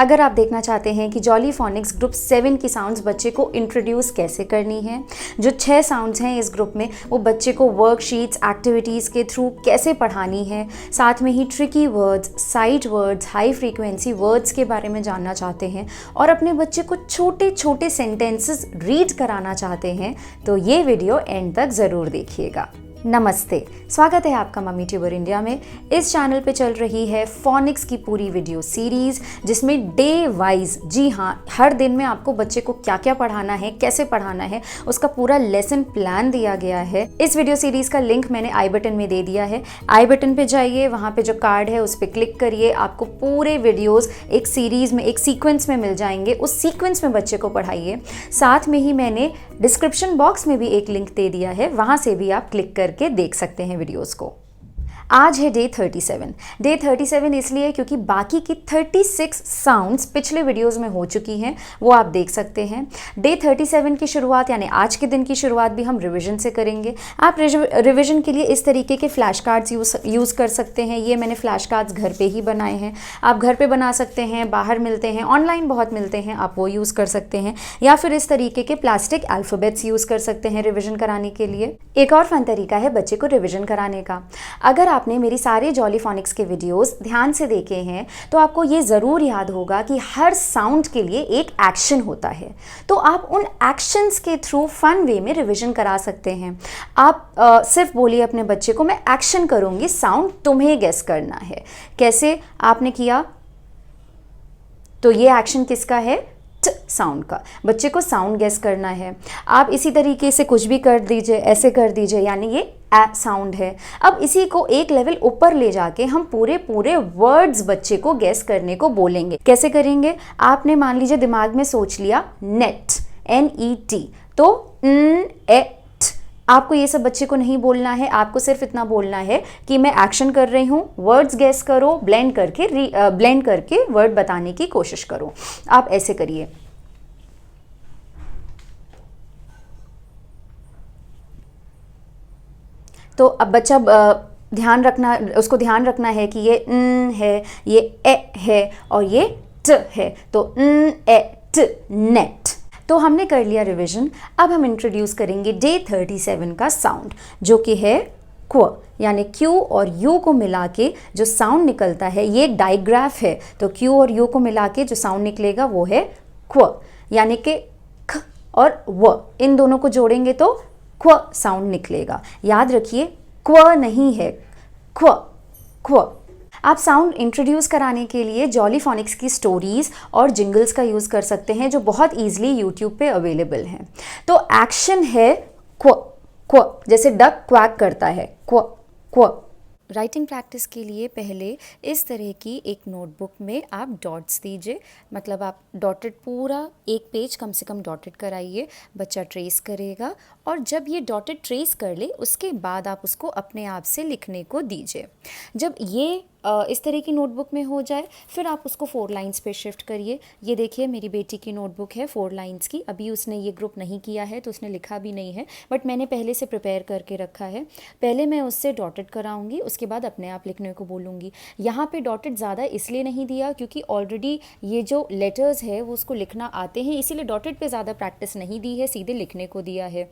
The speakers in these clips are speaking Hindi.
अगर आप देखना चाहते हैं कि जॉली फोनिक्स ग्रुप 7 की साउंड्स बच्चे को इंट्रोड्यूस कैसे करनी है, जो 6 साउंड्स हैं इस ग्रुप में वो बच्चे को वर्कशीट्स एक्टिविटीज़ के थ्रू कैसे पढ़ानी है, साथ में ही tricky words, sight words, high frequency words के बारे में जानना चाहते हैं और अपने बच्चे को छोटे छोटे सेंटेंसेस रीड कराना चाहते हैं, तो ये वीडियो एंड तक ज़रूर देखिएगा। नमस्ते, स्वागत है आपका मम्मी ट्यूबर इंडिया में। इस चैनल पे चल रही है फोनिक्स की पूरी वीडियो सीरीज़, जिसमें डे वाइज, जी हाँ, हर दिन में आपको बच्चे को क्या क्या पढ़ाना है, कैसे पढ़ाना है, उसका पूरा लेसन प्लान दिया गया है। इस वीडियो सीरीज़ का लिंक मैंने आई बटन में दे दिया है। आई बटन पे जाइए, वहाँ पे जो कार्ड है उस पर क्लिक करिए, आपको पूरे वीडियोज़ एक सीरीज़ में, एक सीक्वेंस में मिल जाएंगे। उस सीक्वेंस में बच्चे को पढ़ाइए। साथ में ही मैंने डिस्क्रिप्शन बॉक्स में भी एक लिंक दे दिया है, वहाँ से भी आप क्लिक करके देख सकते हैं वीडियोस को। आज है डे 37। डे 37 इसलिए क्योंकि बाकी की 36 साउंड्स पिछले वीडियोस में हो चुकी हैं, वो आप देख सकते हैं। डे 37 की शुरुआत यानी आज के दिन की शुरुआत भी हम रिवीजन से करेंगे। आप रिवीजन के लिए इस तरीके के फ्लैश कार्ड्स यूज़ कर सकते हैं। ये मैंने फ्लैश कार्ड्स घर पे ही बनाए हैं। आप घर पे बना सकते हैं, बाहर मिलते हैं, ऑनलाइन बहुत मिलते हैं, आप वो यूज़ कर सकते हैं, या फिर इस तरीके के प्लास्टिक अल्फ़ाबेट्स यूज़ कर सकते हैं रिविजन कराने के लिए। एक और फन तरीका है बच्चे को रिविजन कराने का। अगर आपने मेरी सारे जॉली फोनिक्स के वीडियोस ध्यान से देखे हैं तो आपको ये ज़रूर याद होगा कि हर साउंड के लिए एक एक्शन होता है, तो आप उन एक्शंस के थ्रू फन वे में रिवीजन करा सकते हैं। आप सिर्फ बोलिए अपने बच्चे को, मैं एक्शन करूँगी, साउंड तुम्हें गेस करना है। कैसे आपने किया, तो ये एक्शन किसका है? ट साउंड का। बच्चे को साउंड गेस करना है। आप इसी तरीके से कुछ भी कर दीजिए, ऐसे कर दीजिए, यानी ये ए साउंड है। अब इसी को एक लेवल ऊपर ले जाके हम पूरे वर्ड्स बच्चे को गेस करने को बोलेंगे। कैसे करेंगे? आपने मान लीजिए दिमाग में सोच लिया नेट, NET, तो आपको ये सब बच्चे को नहीं बोलना है। आपको सिर्फ इतना बोलना है कि मैं एक्शन कर रही हूँ, वर्ड्स गेस करो, ब्लेंड करके वर्ड बताने की कोशिश करो। आप ऐसे करिए। तो अब बच्चा उसको ध्यान रखना है कि ये है, ये ए है और ये ट है, तो ट, नेट। तो हमने कर लिया रिवीजन। अब हम इंट्रोड्यूस करेंगे डे 37 का साउंड, जो कि है क्व, यानी क्यू और यू को मिला के जो साउंड निकलता है, ये एक डाइग्राफ है, तो क्यू और यू को मिला के जो साउंड निकलेगा वो है क्व, यानी कि ख और व, इन दोनों को जोड़ेंगे तो क्व साउंड निकलेगा। याद रखिए, क्व नहीं है, क्व क्व। आप साउंड इंट्रोड्यूस कराने के लिए जॉली फोनिक्स की स्टोरीज़ और जिंगल्स का यूज़ कर सकते हैं, जो बहुत ईजिली यूट्यूब पे अवेलेबल हैं। तो एक्शन है क्व क्व, जैसे डक क्वैक करता है, क्व क्व। राइटिंग प्रैक्टिस के लिए पहले इस तरह की एक नोटबुक में आप डॉट्स दीजिए, मतलब आप डॉटेड पूरा एक पेज कम से कम डॉटेड कराइए। बच्चा ट्रेस करेगा और जब ये डॉटेड ट्रेस कर ले उसके बाद आप उसको अपने आप से लिखने को दीजिए। जब ये इस तरह की नोटबुक में हो जाए, फिर आप उसको 4 लाइंस पे शिफ्ट करिए। ये देखिए मेरी बेटी की नोटबुक है 4 लाइंस की। अभी उसने ये ग्रुप नहीं किया है तो उसने लिखा भी नहीं है, बट मैंने पहले से प्रिपेयर करके रखा है। पहले मैं उससे डॉटेड कराऊंगी, उसके बाद अपने आप लिखने को बोलूँगी। यहाँ पे डॉटेड ज़्यादा इसलिए नहीं दिया क्योंकि ऑलरेडी ये जो लेटर्स है वो उसको लिखना आते हैं, इसीलिए डॉटेड पे ज़्यादा प्रैक्टिस नहीं दी है, सीधे लिखने को दिया है।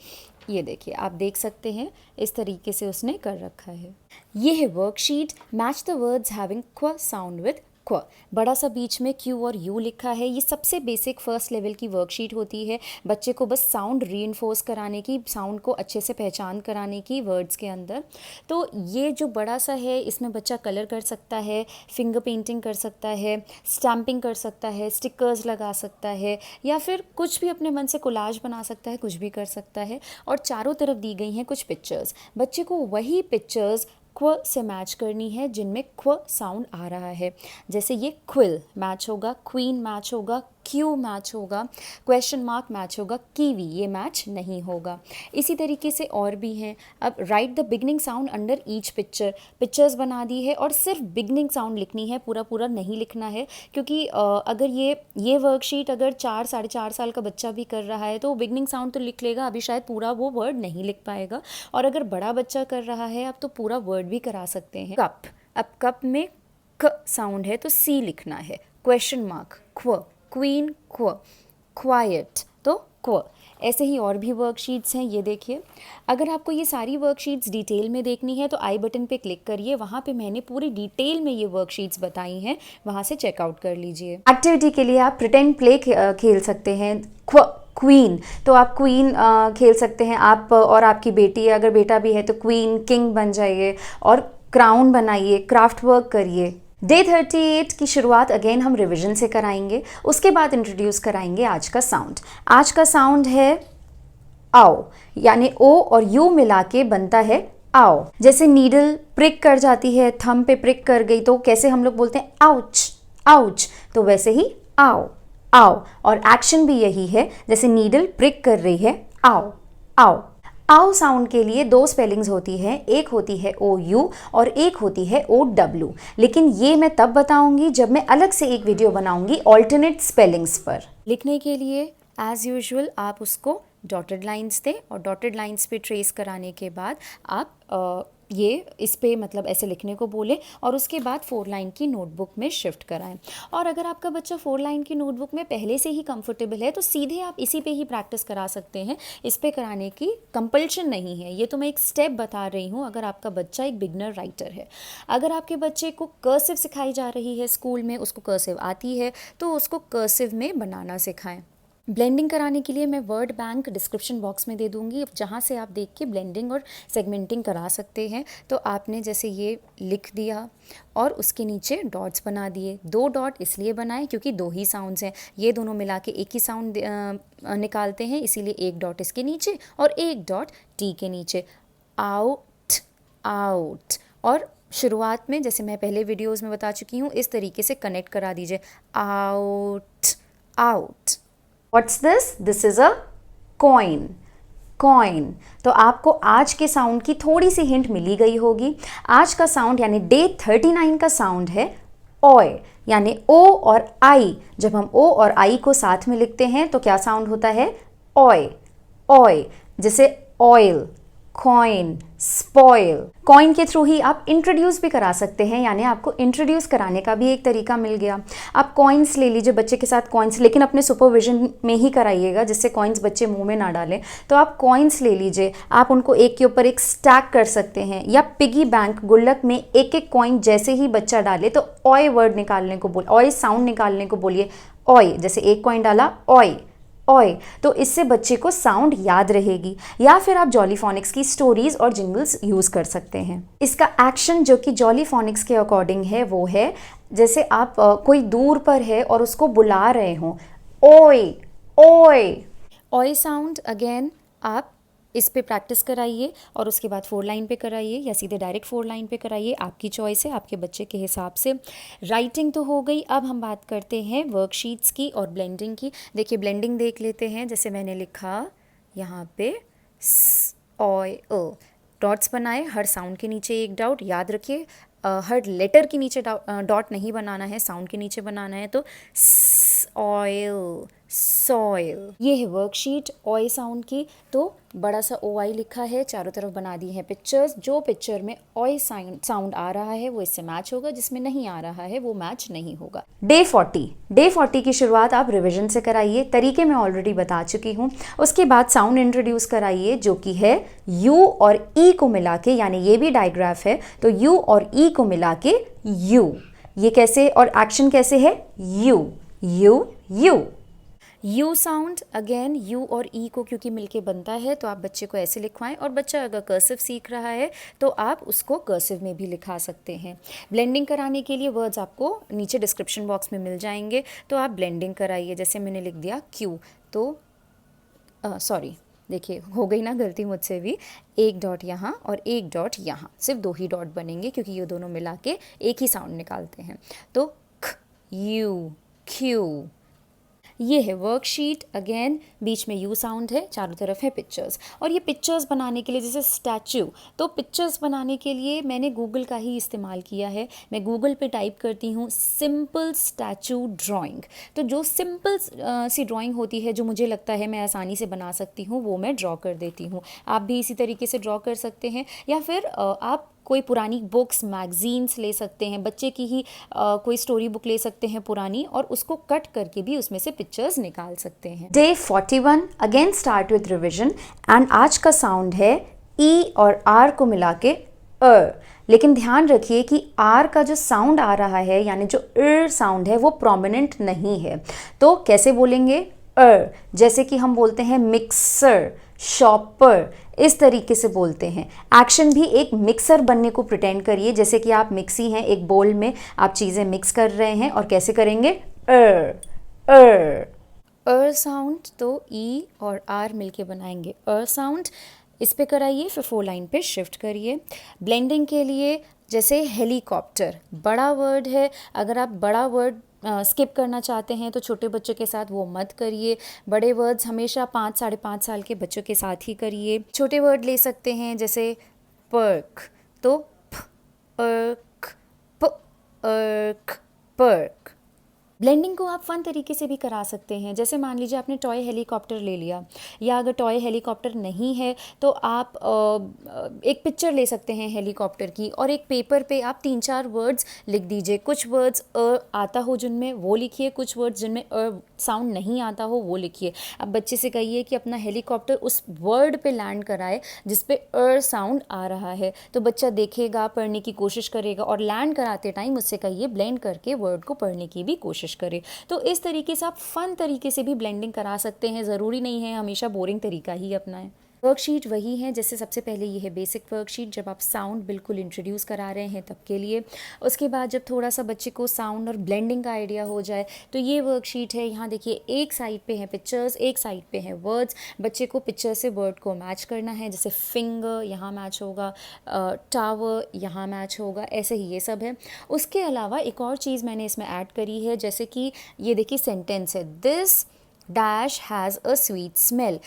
ये देखिए, आप देख सकते हैं इस तरीके से उसने कर रखा है। ये है worksheet, match the words having क्व साउंड विद क्व। बड़ा सा बीच में क्यू और यू लिखा है। ये सबसे बेसिक फर्स्ट लेवल की वर्कशीट होती है, बच्चे को बस साउंड रीइंफोर्स कराने की, साउंड को अच्छे से पहचान कराने की वर्ड्स के अंदर। तो ये जो बड़ा सा है, इसमें बच्चा कलर कर सकता है, फिंगर पेंटिंग कर सकता है, स्टैम्पिंग कर सकता है, स्टिकर्स लगा सकता है, या फिर कुछ भी अपने मन से कोलाज बना सकता है, कुछ भी कर सकता है। और चारों तरफ दी गई हैं कुछ पिक्चर्स। बच्चे को वही पिक्चर्स क्व से मैच करनी है जिनमें क्व साउंड आ रहा है। जैसे ये क्विल मैच होगा, क्वीन मैच होगा, क्यू मैच होगा, क्वेश्चन मार्क मैच होगा, कीवी ये मैच नहीं होगा। इसी तरीके से और भी हैं। अब right the beginning sound under each picture, pictures बना दी है और सिर्फ बिगनिंग साउंड लिखनी है, पूरा पूरा नहीं लिखना है, क्योंकि अगर ये वर्कशीट अगर 4-4.5 साल का बच्चा भी कर रहा है तो वो बिगनिंग साउंड तो लिख लेगा, अभी शायद पूरा वो वर्ड नहीं लिख पाएगा। और अगर बड़ा बच्चा कर रहा है अब तो पूरा वर्ड भी करा सकते हैं। कप, अब कप में क साउंड है तो सी लिखना है, क्वेश्चन मार्क क्व, क्वीन क्व, क्वाइट तो क्व। ऐसे ही और भी वर्कशीट्स हैं, ये देखिए। अगर आपको ये सारी वर्कशीट्स डिटेल में देखनी है तो आई बटन पे क्लिक करिए, वहाँ पे मैंने पूरी डिटेल में ये वर्कशीट्स बताई हैं, वहाँ से चेकआउट कर लीजिए। एक्टिविटी के लिए आप प्रिटेंड प्ले खेल सकते हैं। क्वीन, तो आप क्वीन खेल सकते हैं, आप और आपकी बेटी, अगर बेटा भी है तो क्वीन किंग बन जाइए और क्राउन बनाइए, क्राफ्ट वर्क करिए। डे 38 की शुरुआत अगेन हम रिवीजन से कराएंगे, उसके बाद इंट्रोड्यूस कराएंगे आज का साउंड। आज का साउंड है आओ, यानी ओ और यू मिला के बनता है आओ। जैसे नीडल प्रिक कर जाती है, थंब पे प्रिक कर गई तो कैसे हम लोग बोलते हैं आउच, आउच, तो वैसे ही आओ, आओ। और एक्शन भी यही है, जैसे नीडल प्रिक कर रही है, आओ, आओ। आओ साउंड के लिए दो स्पेलिंग्स होती है, एक होती है ओ यू और एक होती है ओ डब्ल्यू, लेकिन ये मैं तब बताऊंगी जब मैं अलग से एक वीडियो बनाऊंगी ऑल्टरनेट स्पेलिंग्स पर। लिखने के लिए एज यूजुअल आप उसको डॉटेड लाइंस दें और डॉटेड लाइंस पे ट्रेस कराने के बाद आप ये इस पे मतलब ऐसे लिखने को बोले और उसके बाद 4 लाइन की नोटबुक में शिफ्ट कराएं। और अगर आपका बच्चा 4 लाइन की नोटबुक में पहले से ही कंफर्टेबल है तो सीधे आप इसी पे ही प्रैक्टिस करा सकते हैं, इस पे कराने की कंपल्शन नहीं है। ये तो मैं एक स्टेप बता रही हूँ अगर आपका बच्चा एक बिगनर राइटर है। अगर आपके बच्चे को कर्सिव सिखाई जा रही है स्कूल में, उसको कर्सिव आती है तो उसको कर्सिव में बनाना सिखाएं। ब्लेंडिंग कराने के लिए मैं वर्ड बैंक डिस्क्रिप्शन बॉक्स में दे दूंगी, जहाँ से आप देख के ब्लेंडिंग और सेगमेंटिंग करा सकते हैं। तो आपने जैसे ये लिख दिया और उसके नीचे डॉट्स बना दिए। 2 डॉट इसलिए बनाए क्योंकि 2 ही साउंड्स हैं, ये दोनों मिला के एक ही साउंड निकालते हैं, इसीलिए 1 डॉट इसके नीचे और 1 डॉट टी के नीचे। Out, out. और शुरुआत में जैसे मैं पहले वीडियोज़ में बता चुकी हूँ, इस तरीके से कनेक्ट करा दीजिए, out, out. What's this? This is a coin. Coin. तो आपको आज के साउंड की थोड़ी सी हिंट मिली गई होगी। आज का साउंड यानी डे 39 का साउंड है ओय, यानी ओ और आई। जब हम ओ और आई को साथ में लिखते हैं तो क्या साउंड होता है? ओय, ओय। जैसे ऑयल, कॉइन, स्पॉइल। कॉइन के थ्रू ही आप इंट्रोड्यूस भी करा सकते हैं, यानी आपको इंट्रोड्यूस कराने का भी एक तरीका मिल गया। आप कॉइन्स ले लीजिए बच्चे के साथ, कॉइन्स, लेकिन अपने सुपरविजन में ही कराइएगा जिससे कॉइन्स बच्चे मुंह में ना डालें। तो आप कॉइन्स ले लीजिए, आप उनको एक के ऊपर एक स्टैक कर सकते हैं, या पिगी बैंक गुल्लक में एक एक कॉइन जैसे ही बच्चा डाले तो ऑय वर्ड निकालने को बोल, ऑय साउंड निकालने को बोलिए, ऑय। जैसे एक कॉइन डाला ऑय, ओए, तो इससे बच्चे को साउंड याद रहेगी। या फिर आप जॉलीफोनिक्स की स्टोरीज और जिंगल्स यूज कर सकते हैं। इसका एक्शन जो कि जॉलीफोनिक्स के अकॉर्डिंग है वो है जैसे आप कोई दूर पर है और उसको बुला रहे हो, ओए, ओए। ओए साउंड अगेन आप इस पे प्रैक्टिस कराइए और उसके बाद 4 लाइन पे कराइए या सीधे डायरेक्ट 4 लाइन पे कराइए, आपकी चॉइस है, आपके बच्चे के हिसाब से। राइटिंग तो हो गई, अब हम बात करते हैं वर्कशीट्स की और ब्लेंडिंग की। देखिए ब्लेंडिंग देख लेते हैं। जैसे मैंने लिखा यहाँ पे डॉट्स बनाए, हर साउंड के नीचे एक डॉट। याद रखिए हर लेटर के नीचे डॉट नहीं बनाना है, साउंड के नीचे बनाना है। तो ऑयल, सॉइल। ये है वर्कशीट ऑय साउंड की। तो बड़ा सा ओ आई लिखा है, चारों तरफ बना दी हैं पिक्चर्स। जो पिक्चर में ऑय साउंड आ रहा है वो इससे मैच होगा, जिसमें नहीं आ रहा है वो मैच नहीं होगा। डे 40 की शुरुआत आप रिवीजन से कराइए, तरीके मैं ऑलरेडी बता चुकी हूँ। उसके बाद साउंड इंट्रोड्यूस कराइए जो कि है यू और ई को मिला के, यानी ये भी डायग्राफ है तो यू और ई को मिला के यू। ये कैसे और एक्शन कैसे है? You, you, you. You sound again you और ई को क्योंकि मिलके बनता है तो आप बच्चे को ऐसे लिखवाएं। और बच्चा अगर कर्सिव सीख रहा है तो आप उसको कर्सिव में भी लिखा सकते हैं। ब्लेंडिंग कराने के लिए वर्ड्स आपको नीचे डिस्क्रिप्शन बॉक्स में मिल जाएंगे, तो आप ब्लेंडिंग कराइए। जैसे मैंने लिख दिया क्यू, तो सॉरी देखिए हो गई ना गलती मुझसे भी, एक डॉट यहाँ और एक डॉट यहाँ, सिर्फ 2 ही डॉट बनेंगे क्योंकि ये दोनों मिला के एक ही साउंड निकालते हैं। तो ख, यू, क्यू। ये है वर्कशीट अगेन, बीच में यू साउंड है, चारों तरफ है पिक्चर्स। और ये पिक्चर्स बनाने के लिए जैसे स्टैचू, तो पिक्चर्स बनाने के लिए मैंने गूगल का ही इस्तेमाल किया है। मैं गूगल पे टाइप करती हूँ सिंपल स्टैचू ड्राइंग, तो जो सिंपल सी ड्राइंग होती है जो मुझे लगता है मैं आसानी से बना सकती हूँ वो मैं ड्रॉ कर देती हूँ। आप भी इसी तरीके से ड्रॉ कर सकते हैं, या फिर आप कोई पुरानी बुक्स, मैगजीन्स ले सकते हैं, बच्चे की ही कोई स्टोरी बुक ले सकते हैं पुरानी, और उसको कट करके भी उसमें से पिक्चर्स निकाल सकते हैं। Day 41 again start with revision, and आज का साउंड है ई और आर को मिला के लेकिन ध्यान रखिए कि आर का जो साउंड आ रहा है, यानी जो साउंड है, वो प्रोमिनेंट नहीं है। तो कैसे बोलेंगे? जैसे कि हम बोलते हैं मिक्सर, शॉपर, इस तरीके से बोलते हैं। एक्शन भी एक मिक्सर बनने को प्रिटेंड करिए, जैसे कि आप मिक्सी हैं, एक बोल में आप चीज़ें मिक्स कर रहे हैं, और कैसे करेंगे? साउंड तो ई और आर मिलके बनाएंगे साउंड। इस पे कराइए, फिर 4 लाइन पे शिफ्ट करिए। ब्लेंडिंग के लिए जैसे हेलीकॉप्टर बड़ा वर्ड है, अगर आप बड़ा वर्ड स्किप करना चाहते हैं तो छोटे बच्चों के साथ वो मत करिए। बड़े वर्ड्स हमेशा 5 साढ़े 5 साल के बच्चों के साथ ही करिए। छोटे वर्ड ले सकते हैं जैसे पर्क, तो पर्क, पर्क। ब्लेंडिंग को आप फन तरीके से भी करा सकते हैं, जैसे मान लीजिए आपने टॉय हेलीकॉप्टर ले लिया, या अगर टॉय हेलीकॉप्टर नहीं है तो आप एक पिक्चर ले सकते हैं हेलीकॉप्टर की, और एक पेपर पे आप 3-4 वर्ड्स लिख दीजिए। कुछ वर्ड्स आता हो जिनमें वो लिखिए, कुछ वर्ड्स जिनमें साउंड नहीं आता हो वो लिखिए। अब बच्चे से कहिए कि अपना हेलीकॉप्टर उस वर्ड पे लैंड कराए जिस पे साउंड आ रहा है, तो बच्चा देखेगा, पढ़ने की कोशिश करेगा, और लैंड कराते टाइम उससे कहिए ब्लेंड करके वर्ड को पढ़ने की भी कोशिश करे। तो इस तरीके से आप फन तरीके से भी ब्लेंडिंग करा सकते हैं, ज़रूरी नहीं है हमेशा बोरिंग तरीका ही अपनाएं। वर्कशीट वही है, जैसे सबसे पहले ये है बेसिक वर्कशीट, जब आप साउंड बिल्कुल इंट्रोड्यूस करा रहे हैं तब के लिए। उसके बाद जब थोड़ा सा बच्चे को साउंड और ब्लेंडिंग का आइडिया हो जाए तो ये वर्कशीट है। यहाँ देखिए, एक साइड पे है पिक्चर्स, एक साइड पे है वर्ड्स। बच्चे को पिक्चर से वर्ड को मैच करना है, जैसे फिंगर यहाँ मैच होगा, टावर यहाँ मैच होगा, ऐसे ही ये सब है। उसके अलावा एक और चीज़ मैंने इसमें ऐड करी है, जैसे कि ये देखिए सेंटेंस है, this dash has a sweet smell.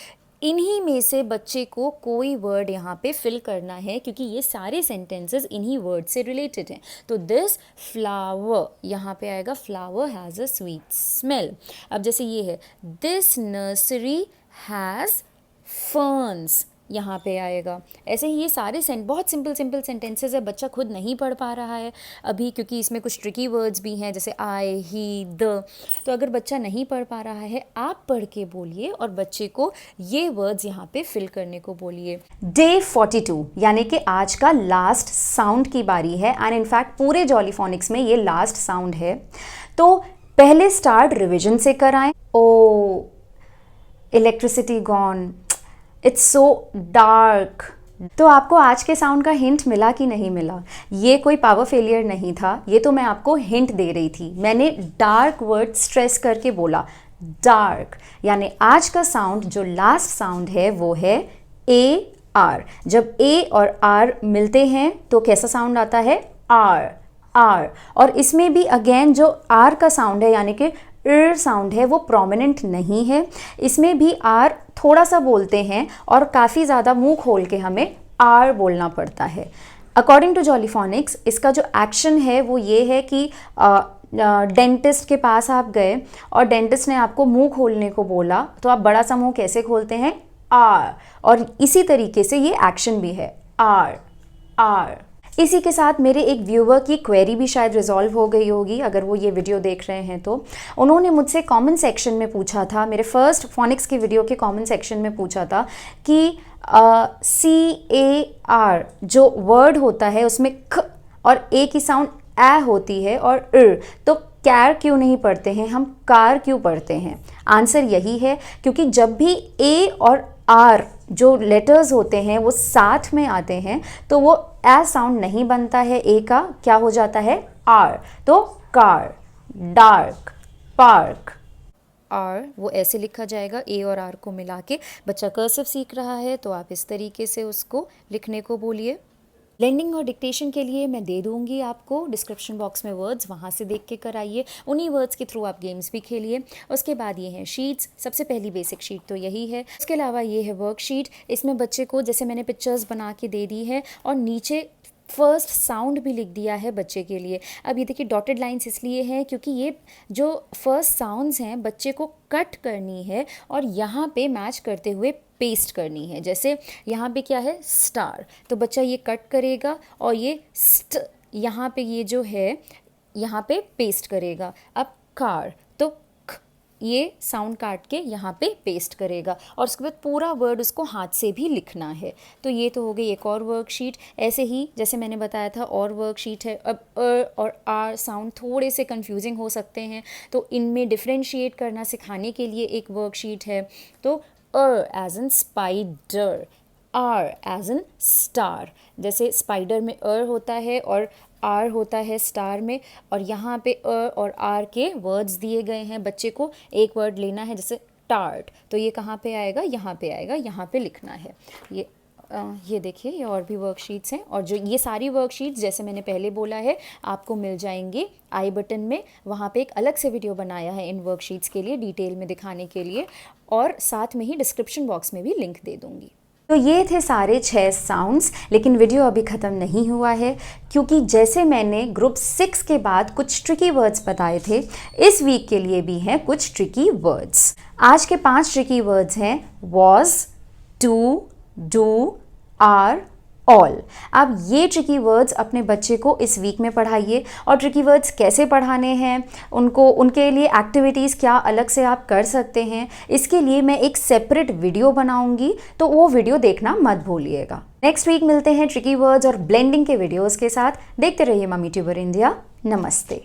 इन्हीं में से बच्चे को कोई वर्ड यहाँ पे फिल करना है, क्योंकि ये सारे सेंटेंसेस इन्हीं वर्ड से रिलेटेड हैं। तो दिस फ्लावर यहाँ पे आएगा, flower has a sweet smell. अब जैसे ये है, दिस नर्सरी हैज़ फर्न्स, यहाँ पे आएगा। ऐसे ही ये सारे बहुत सिंपल सेंटेंसेस है। बच्चा खुद नहीं पढ़ पा रहा है अभी, क्योंकि इसमें कुछ ट्रिकी वर्ड्स भी हैं, जैसे आई, ही, द। तो अगर बच्चा नहीं पढ़ पा रहा है, आप पढ़ के बोलिए और बच्चे को ये वर्ड्स यहाँ पे फिल करने को बोलिए। डे 42 यानी कि आज का लास्ट साउंड की बारी है, एंड इनफैक्ट पूरे जॉलीफोनिक्स में ये लास्ट साउंड है। तो पहले स्टार्ट रिविजन से कराएं। Oh electricity gone, it's so dark. तो आपको आज के साउंड का हिंट मिला कि नहीं मिला? ये कोई पावर फेलियर नहीं था, ये तो मैं आपको हिंट दे रही थी। मैंने डार्क वर्ड स्ट्रेस करके बोला, डार्क। यानी आज का साउंड जो लास्ट साउंड है वो है ए आर। जब ए और आर मिलते हैं तो कैसा साउंड आता है? R, R. और इसमें भी अगेन जो आर का साउंड है यानी कि साउंड है वो प्रोमिनेंट नहीं है। इसमें भी आर थोड़ा सा बोलते हैं और काफ़ी ज़्यादा मुंह खोल के हमें आर बोलना पड़ता है। अकॉर्डिंग टू जॉलीफोनिक्स इसका जो एक्शन है वो ये है कि डेंटिस्ट के पास आप गए और डेंटिस्ट ने आपको मुंह खोलने को बोला, तो आप बड़ा सा मुंह कैसे खोलते हैं? आर। और इसी तरीके से ये एक्शन भी है, आर, आर। इसी के साथ मेरे एक व्यूअर की क्वेरी भी शायद रिजॉल्व हो गई होगी, अगर वो ये वीडियो देख रहे हैं तो। उन्होंने मुझसे कमेंट सेक्शन में पूछा था, मेरे फर्स्ट फोनिक्स की वीडियो के कमेंट सेक्शन में पूछा था कि CAR जो वर्ड होता है उसमें ख और ए की साउंड ए होती है और तो कैर क्यों नहीं पढ़ते हैं हम, कार क्यों पढ़ते हैं? आंसर यही है क्योंकि जब भी ए और आर जो लेटर्स होते हैं वो साथ में आते हैं तो वो ए साउंड नहीं बनता है, ए का क्या हो जाता है? आर। तो कार, डार्क, पार्क। आर वो ऐसे लिखा जाएगा, ए और आर को मिला के। बच्चा कर्सिव सीख रहा है तो आप इस तरीके से उसको लिखने को बोलिए। ब्लेंडिंग और डिक्टेशन के लिए मैं दे दूंगी आपको डिस्क्रिप्शन बॉक्स में वर्ड्स, वहाँ से देख के कराइए। उन्हीं वर्ड्स के थ्रू आप गेम्स भी खेलिए। उसके बाद ये हैं शीट्स। सबसे पहली बेसिक शीट तो यही है। उसके अलावा ये है वर्कशीट। इसमें बच्चे को जैसे मैंने पिक्चर्स बना के दे दी है और नीचे फर्स्ट साउंड भी लिख दिया है बच्चे के लिए। अब ये देखिए डॉटेड लाइंस इसलिए हैं क्योंकि ये जो फर्स्ट साउंड्स हैं बच्चे को कट करनी है और यहाँ पे मैच करते हुए पेस्ट करनी है। जैसे यहाँ पे क्या है, स्टार, तो बच्चा ये कट करेगा और ये स्ट यहाँ पे ये जो है यहाँ पे पेस्ट करेगा। अब कार, तो क, ये साउंड काट के यहाँ पे पेस्ट करेगा और उसके बाद पूरा वर्ड उसको हाथ से भी लिखना है। तो ये तो हो गई एक और वर्कशीट। ऐसे ही जैसे मैंने बताया था और वर्कशीट है। अब और आर साउंड थोड़े से कंफ्यूजिंग हो सकते हैं, तो इनमें डिफ्रेंशिएट करना सिखाने के लिए एक वर्कशीट है। तो as in spider, R as in star. जैसे स्पाइडर में होता है और आर होता है स्टार में, और यहाँ पे और आर के वर्ड्स दिए गए हैं। बच्चे को एक वर्ड लेना है, जैसे टार्ट, तो ये कहाँ पे आएगा, यहाँ पे आएगा, यहाँ पे लिखना है। ये देखिए, ये और भी वर्कशीट्स हैं, और जो ये सारी वर्कशीट्स जैसे मैंने पहले बोला है आपको मिल जाएंगी आई बटन में। वहाँ पे एक अलग से वीडियो बनाया है इन वर्कशीट्स के लिए डिटेल में दिखाने के लिए, और साथ में ही डिस्क्रिप्शन बॉक्स में भी लिंक दे दूँगी। तो ये थे सारे 6 साउंड्स, लेकिन वीडियो अभी ख़त्म नहीं हुआ है, क्योंकि जैसे मैंने ग्रुप 6 के बाद कुछ ट्रिकी वर्ड्स बताए थे, इस वीक के लिए भी हैं कुछ ट्रिकी वर्ड्स। आज के 5 ट्रिकी वर्ड्स हैं was, to, do, are, all. अब ये ट्रिकी वर्ड्स अपने बच्चे को इस वीक में पढ़ाइए, और ट्रिकी वर्ड्स कैसे पढ़ाने हैं, उनके लिए एक्टिविटीज़ क्या अलग से आप कर सकते हैं, इसके लिए मैं एक सेपरेट वीडियो बनाऊंगी, तो वो वीडियो देखना मत भूलिएगा। नेक्स्ट वीक मिलते हैं ट्रिकी वर्ड्स और ब्लेंडिंग के वीडियोज़ के साथ। देखते रहिए मम्मी ट्यूबर इंडिया। नमस्ते।